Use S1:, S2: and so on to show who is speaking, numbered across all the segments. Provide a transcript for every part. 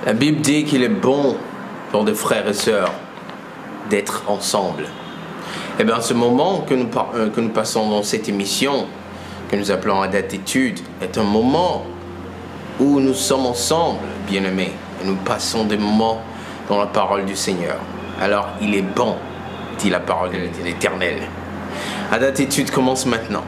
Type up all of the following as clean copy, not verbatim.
S1: La Bible dit qu'il est bon pour des frères et sœurs d'être ensemble. Et bien, ce moment que nous passons dans cette émission, que nous appelons à date étude, est un moment où nous sommes ensemble, bien-aimés, et nous passons des moments dans la parole du Seigneur. Alors, il est bon, dit la parole de l'Éternel. À date étude commence maintenant.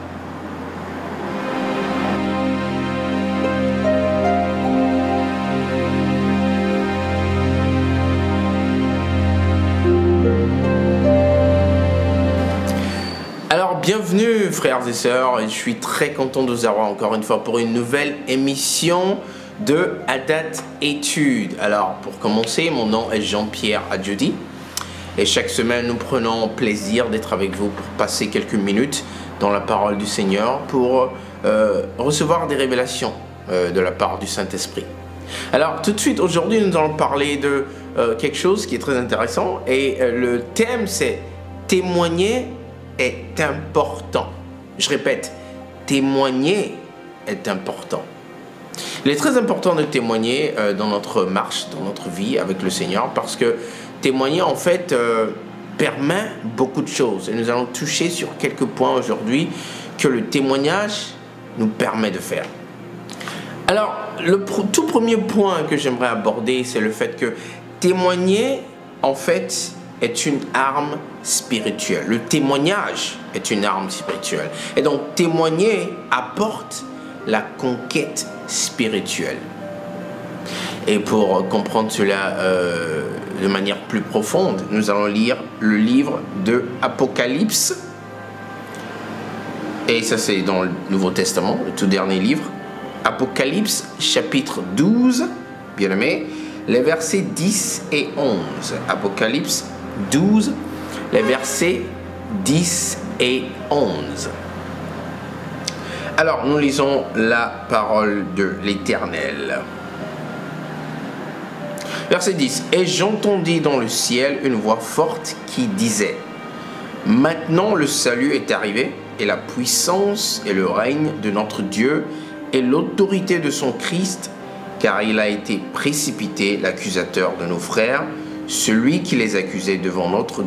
S1: Alors, bienvenue frères et sœurs, et je suis très content de vous avoir encore une fois pour une nouvelle émission de À date étude. Alors, pour commencer, mon nom est Jean-Pierre Adjudi, et chaque semaine nous prenons plaisir d'être avec vous pour passer quelques minutes dans la parole du Seigneur pour recevoir des révélations de la part du Saint-Esprit. Alors, tout de suite, aujourd'hui, nous allons parler de quelque chose qui est très intéressant, et le thème c'est « Témoigner est important ». Je répète, témoigner est important. Il est très important de témoigner dans notre marche, dans notre vie avec le Seigneur, parce que témoigner en fait permet beaucoup de choses. Et nous allons toucher sur quelques points aujourd'hui que le témoignage nous permet de faire. Alors, le tout premier point que j'aimerais aborder, c'est le fait que témoigner en fait est une arme spirituelle. Le témoignage est une arme spirituelle. Et donc, témoigner apporte la conquête spirituelle. Et pour comprendre cela de manière plus profonde, nous allons lire le livre de Apocalypse. Et ça, c'est dans le Nouveau Testament, le tout dernier livre. Apocalypse, chapitre 12, bien aimé, les versets 10 et 11. Apocalypse 12, les versets 10 et 11. Alors, nous lisons la parole de l'Éternel. Verset 10. « Et j'entendis dans le ciel une voix forte qui disait, « Maintenant le salut est arrivé, et la puissance et le règne de notre Dieu, et l'autorité de son Christ, car il a été précipité, l'accusateur de nos frères, celui qui les accusait devant notre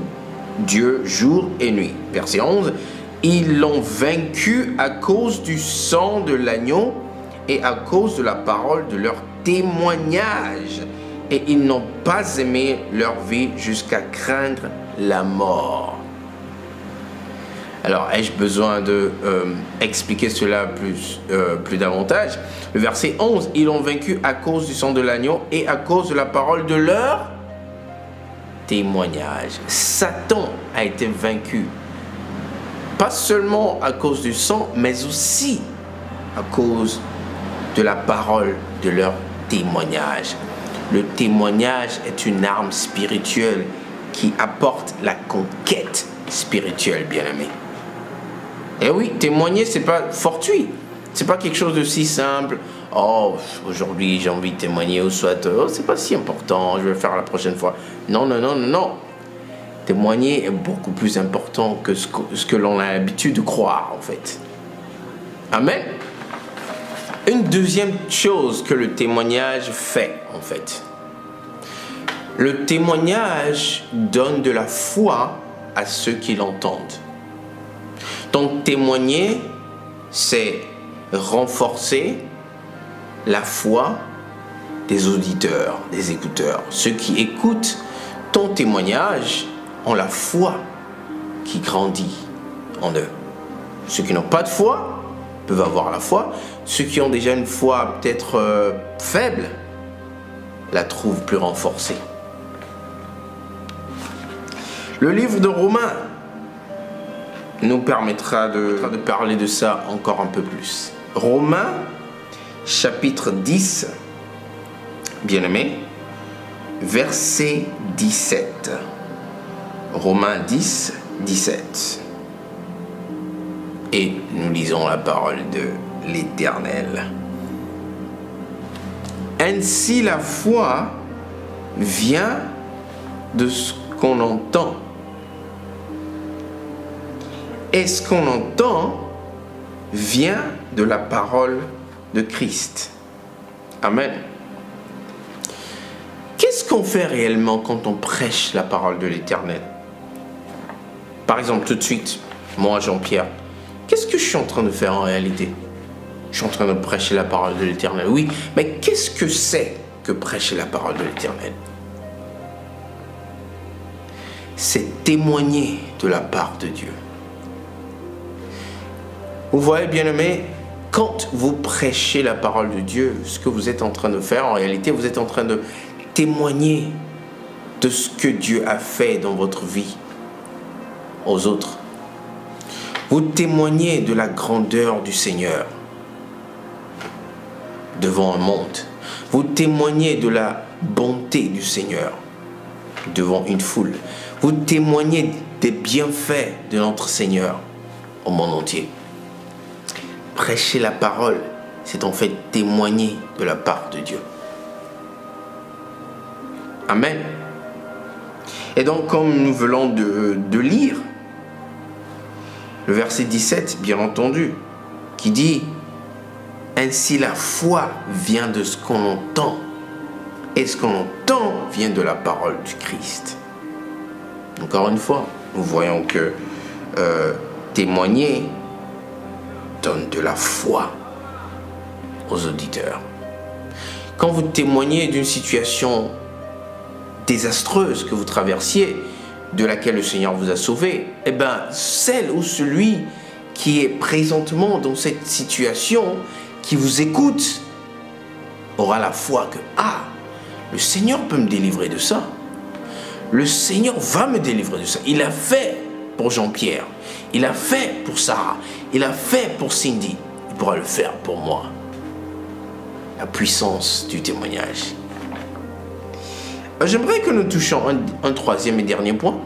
S1: Dieu jour et nuit. » Verset 11. « Ils l'ont vaincu à cause du sang de l'agneau et à cause de la parole de leur témoignage. Et ils n'ont pas aimé leur vie jusqu'à craindre la mort. » Alors, ai-je besoin de expliquer cela plus davantage? Le verset 11, « Ils l'ont vaincu à cause du sang de l'agneau et à cause de la parole de leur témoignage. » Satan a été vaincu, pas seulement à cause du sang, mais aussi à cause de la parole de leur témoignage. Le témoignage est une arme spirituelle qui apporte la conquête spirituelle, bien-aimé. Et oui, témoigner, c'est pas fortuit. C'est pas quelque chose de si simple. Oh, aujourd'hui j'ai envie de témoigner, ou soit, oh, c'est pas si important, je vais le faire la prochaine fois. Non, non, non, non, non. Témoigner est beaucoup plus important que ce que l'on a l'habitude de croire, en fait. Amen. Une deuxième chose que le témoignage fait, en fait. Le témoignage donne de la foi à ceux qui l'entendent. Donc, témoigner, c'est renforcer la foi des auditeurs, des écouteurs. Ceux qui écoutent ton témoignage ont la foi qui grandit en eux. Ceux qui n'ont pas de foi peuvent avoir la foi. Ceux qui ont déjà une foi peut-être faible la trouvent plus renforcée. Le livre de Romains nous permettra de parler de ça encore un peu plus. Romains, chapitre 10, bien-aimé, verset 17. Romains 10, 17. Et nous lisons la parole de l'Éternel. « Ainsi la foi vient de ce qu'on entend. Et ce qu'on entend vient de la parole de Christ. » Amen. qu'on fait réellement quand on prêche la parole de l'Éternel? Par exemple, tout de suite, moi, Jean-Pierre, qu'est-ce que je suis en train de faire en réalité? Je suis en train de prêcher la parole de l'Éternel. Oui, mais qu'est-ce que c'est que prêcher la parole de l'Éternel? C'est témoigner de la part de Dieu. Vous voyez, bien-aimés, quand vous prêchez la parole de Dieu, ce que vous êtes en train de faire, en réalité, vous êtes en train de témoigner de ce que Dieu a fait dans votre vie aux autres. Vous témoignez de la grandeur du Seigneur devant un monde. Vous témoignez de la bonté du Seigneur devant une foule. Vous témoignez des bienfaits de notre Seigneur au monde entier. Prêcher la parole, c'est en fait témoigner de la part de Dieu. Amen. Et donc, comme nous venons de lire, le verset 17, bien entendu, qui dit « Ainsi la foi vient de ce qu'on entend, et ce qu'on entend vient de la parole du Christ. » Encore une fois, nous voyons que témoigner donne de la foi aux auditeurs. Quand vous témoignez d'une situation désastreuse que vous traversiez, de laquelle le Seigneur vous a sauvé, eh bien, celle ou celui qui est présentement dans cette situation, qui vous écoute, aura la foi que, ah, le Seigneur peut me délivrer de ça. Le Seigneur va me délivrer de ça. Il a fait pour Jean-Pierre. Il a fait pour Sarah. Il a fait pour Cindy. Il pourra le faire pour moi. La puissance du témoignage. J'aimerais que nous touchions un troisième et dernier point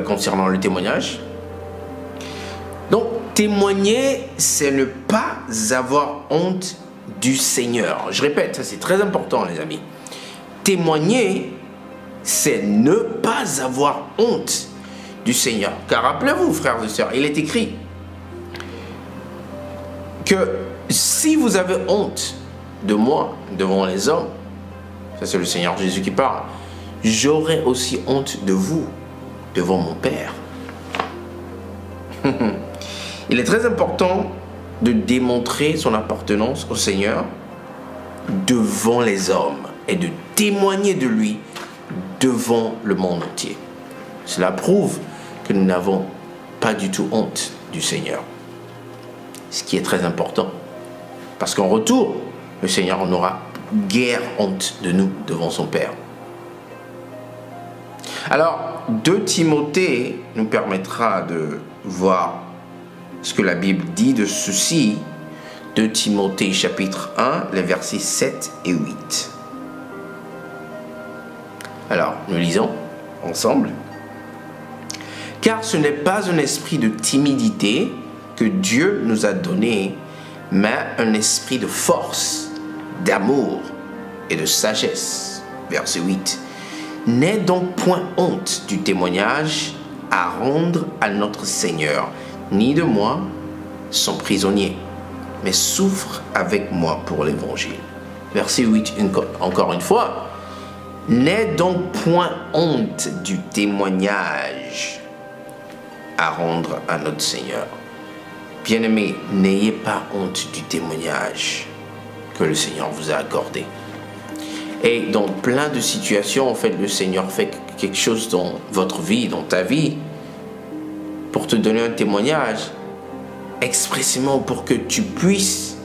S1: concernant le témoignage. Donc, témoigner, c'est ne pas avoir honte du Seigneur. Je répète, ça c'est très important, les amis. Témoigner, c'est ne pas avoir honte du Seigneur. Car rappelez-vous, frères et sœurs, il est écrit que si vous avez honte de moi devant les hommes, ça c'est le Seigneur Jésus qui parle, j'aurai aussi honte de vous devant mon Père. Il est très important de démontrer son appartenance au Seigneur devant les hommes et de témoigner de lui devant le monde entier. Cela prouve que nous n'avons pas du tout honte du Seigneur. Ce qui est très important. Parce qu'en retour, le Seigneur n'aura guère honte de nous devant son Père. Alors, 2 Timothée nous permettra de voir ce que la Bible dit de ceci. 2 Timothée chapitre 1, les versets 7 et 8. Alors, nous lisons ensemble. « Car ce n'est pas un esprit de timidité que Dieu nous a donné, mais un esprit de force, d'amour et de sagesse. » Verset 8. « N'aie donc point honte du témoignage à rendre à notre Seigneur, ni de moi, son prisonnier, mais souffre avec moi pour l'évangile. » Verset 8, encore une fois. « N'aie donc point honte du témoignage à rendre à notre Seigneur. » Bien-aimés, n'ayez pas honte du témoignage que le Seigneur vous a accordé. Et dans plein de situations, en fait, le Seigneur fait quelque chose dans votre vie, dans ta vie, pour te donner un témoignage, expressément pour que tu puisses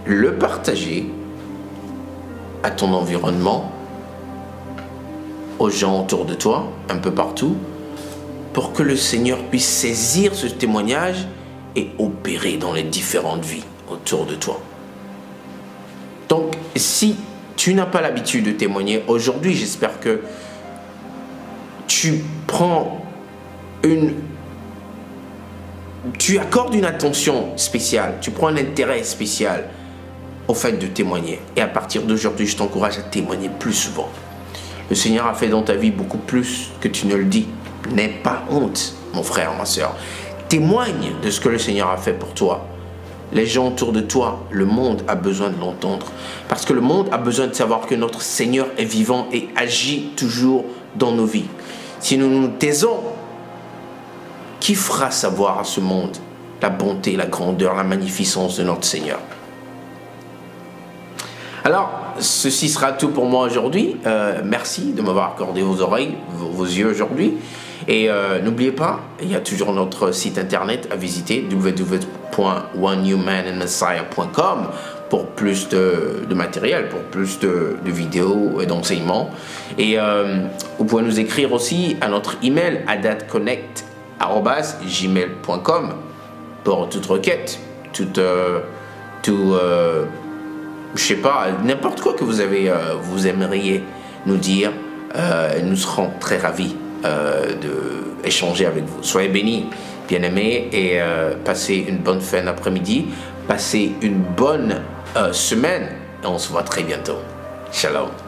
S1: le partager à ton environnement, aux gens autour de toi, un peu partout, pour que le Seigneur puisse saisir ce témoignage et opérer dans les différentes vies autour de toi. Donc, si tu n'as pas l'habitude de témoigner, aujourd'hui, j'espère que tu accordes une attention spéciale, tu prends un intérêt spécial au fait de témoigner. Et à partir d'aujourd'hui, je t'encourage à témoigner plus souvent. Le Seigneur a fait dans ta vie beaucoup plus que tu ne le dis. N'aie pas honte, mon frère, ma soeur. Témoigne de ce que le Seigneur a fait pour toi. les gens autour de toi, le monde a besoin de l'entendre. Parce que le monde a besoin de savoir que notre Seigneur est vivant et agit toujours dans nos vies. Si nous nous taisons, qui fera savoir à ce monde la bonté, la grandeur, la magnificence de notre Seigneur? Alors, ceci sera tout pour moi aujourd'hui. Merci de m'avoir accordé vos oreilles, vos yeux aujourd'hui. Et n'oubliez pas, il y a toujours notre site internet à visiter, www.onenewmanandmessiah.com, pour plus de matériel, pour plus de vidéos et d'enseignements. Et vous pouvez nous écrire aussi à notre email adatconnect@gmail.com pour toute requête, je sais pas, n'importe quoi que vous aimeriez nous dire. Nous serons très ravis d'échanger avec vous. Soyez bénis, bien-aimés, et passez une bonne fin d'après-midi, passez une bonne semaine, et on se voit très bientôt. Shalom.